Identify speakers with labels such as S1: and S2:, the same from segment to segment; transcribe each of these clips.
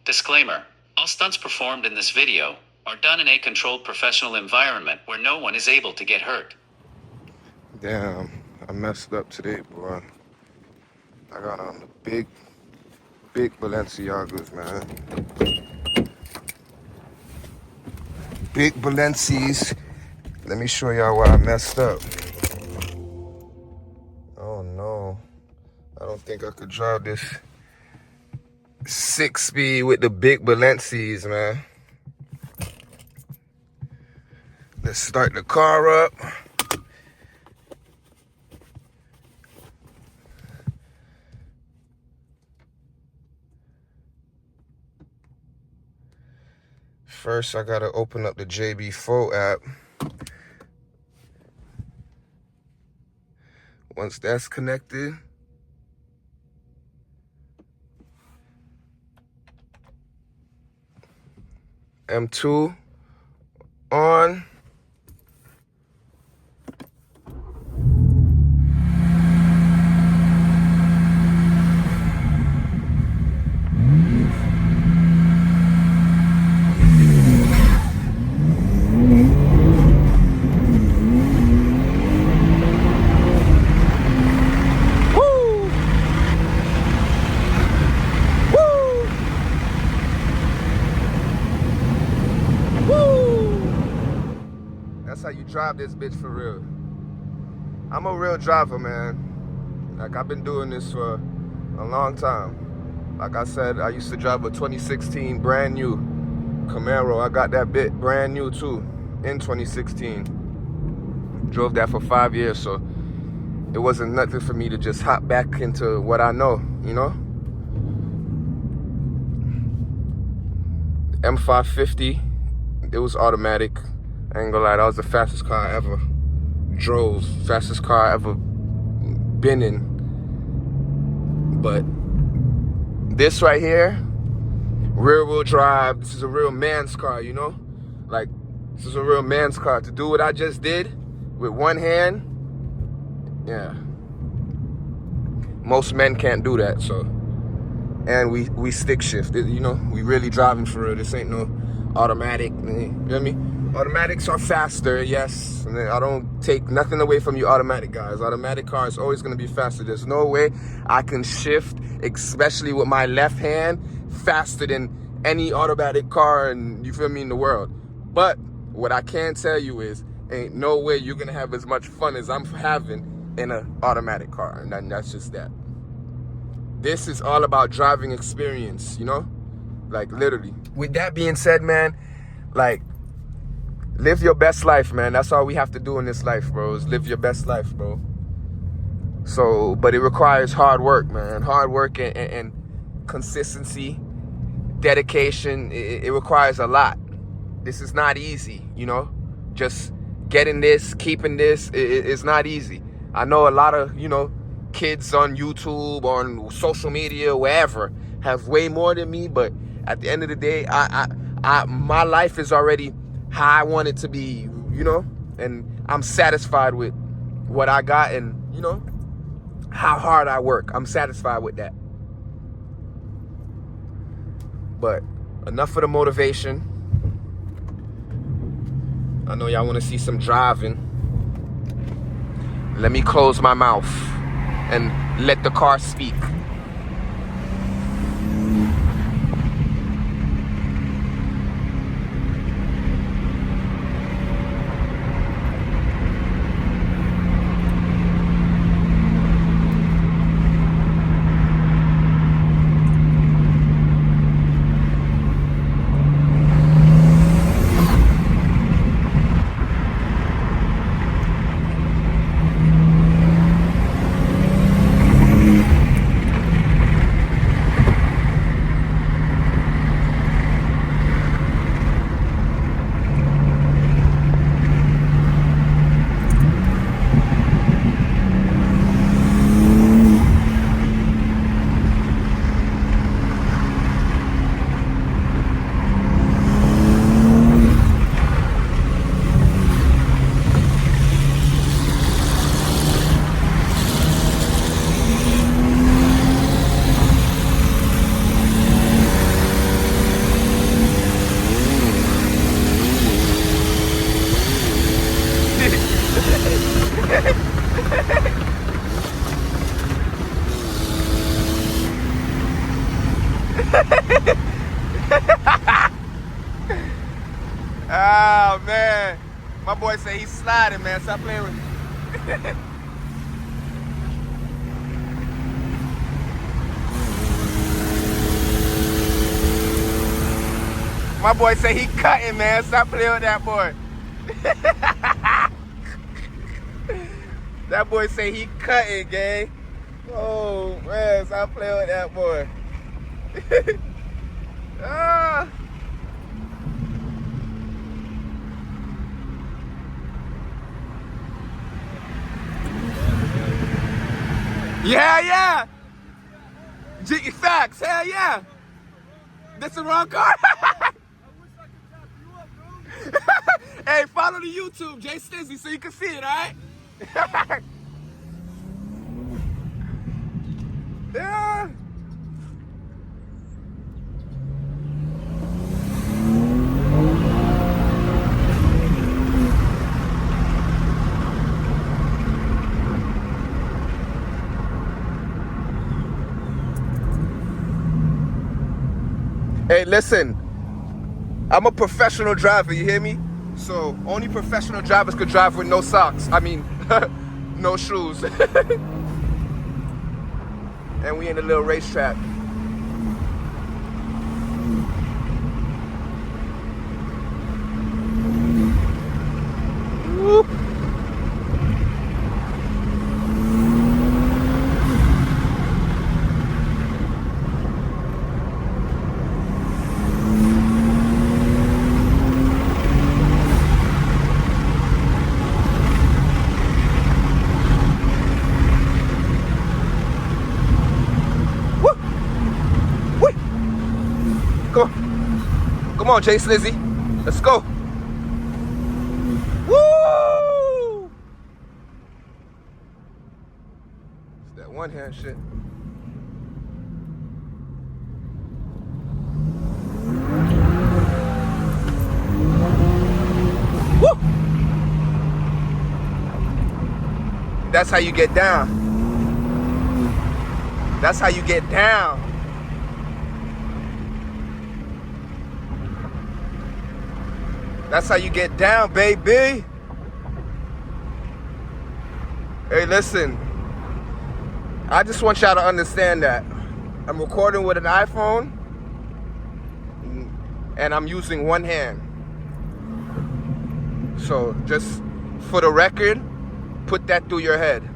S1: Disclaimer: all stunts performed in this video are done in a controlled professional environment where no one is able to get hurt.
S2: Damn, I messed up today, boy. I got on the big Balenciagas, man. Big Balenci's. Let me show y'all where I messed up. Oh no, I don't think I could drive this 6-speed with the big Balenci's, man. Let's start the car up. First, I gotta open up the JB4 app. Once that's connected, M2 on. That's how you drive this bitch for real. I'm a real driver, man. Like, I've been doing this for a long time. Like I said, I used to drive a 2016 brand new Camaro. I got that bit brand new too in 2016. Drove that for 5 years, so it wasn't nothing for me to just hop back into what I know, you know? M550, it was automatic. I ain't gonna lie, that was the fastest car I ever drove, fastest car I ever been in. But this right here, rear wheel drive, this is a real man's car, you know? Like, this is a real man's car. To do what I just did with one hand, yeah. Most men can't do that, so. And we stick shift, you know? We really driving for real. This ain't no automatic, you know what I mean? Automatics are faster, yes. And I don't take nothing away from you automatic guys. Automatic car is always gonna be faster. There's no way I can shift, especially with my left hand, faster than any automatic car and you feel me in the world. But what I can tell you is, ain't no way you're gonna have as much fun as I'm having in an automatic car. And that's just that. This is all about driving experience, you know? Like, literally. With that being said, man, like, live your best life, man. That's all we have to do in this life, bro, is live your best life, bro. So, but it requires hard work, man. Hard work and consistency, dedication. It requires a lot. This is not easy, you know? Just getting this, keeping this, it's not easy. I know a lot of, you know, kids on YouTube, on social media, wherever, have way more than me, but at the end of the day, my life is already how I want it to be, you know? And I'm satisfied with what I got and, you know, how hard I work. I'm satisfied with that. But enough of the motivation. I know y'all want to see some driving. Let me close my mouth and let the car speak. Oh man, my boy say he's sliding, man. Stop playing with me. My boy say he cutting, man. Stop playing with that boy. That boy say he cutting, gang. Oh man, stop playing with that boy. Ah. Yeah. Facts, hell yeah. That's the wrong car. Hey, follow the YouTube, J Stizzy, so you can see it, alright? Yeah. Hey, listen, I'm a professional driver, you hear me? So only professional drivers could drive with no socks. I mean, no shoes. And we in a little racetrack. Whoop. Come on, Jay Slizzy. Let's go. Woo! It's that one hand shit. Woo! That's how you get down. That's how you get down. That's how you get down, baby. Hey, listen. I just want y'all to understand that I'm recording with an iPhone and I'm using one hand. So just for the record, put that through your head.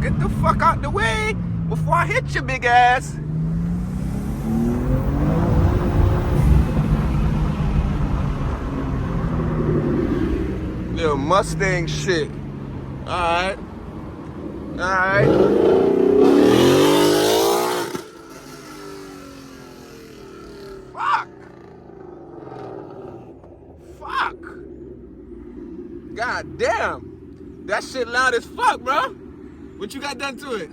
S2: Get the fuck out the way before I hit your big ass. Little Mustang shit. Alright. Alright. Fuck. Fuck. God damn. That shit loud as fuck, bro. What you got done to it?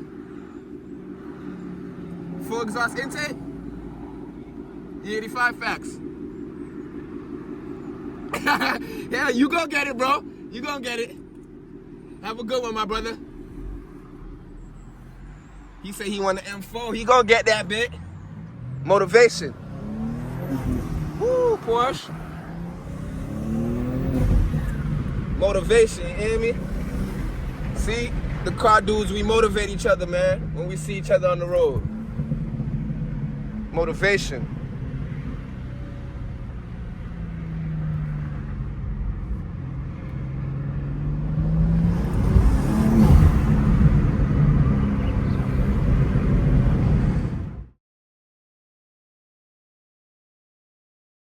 S2: Full exhaust intake? E85 facts. Yeah, you gon' get it, bro. You gon' get it. Have a good one, my brother. He said he want the M4. He gon' get that bit. Motivation. Woo, Porsche. Motivation, you hear me? See, the car dudes, we motivate each other, man, when we see each other on the road. Motivation.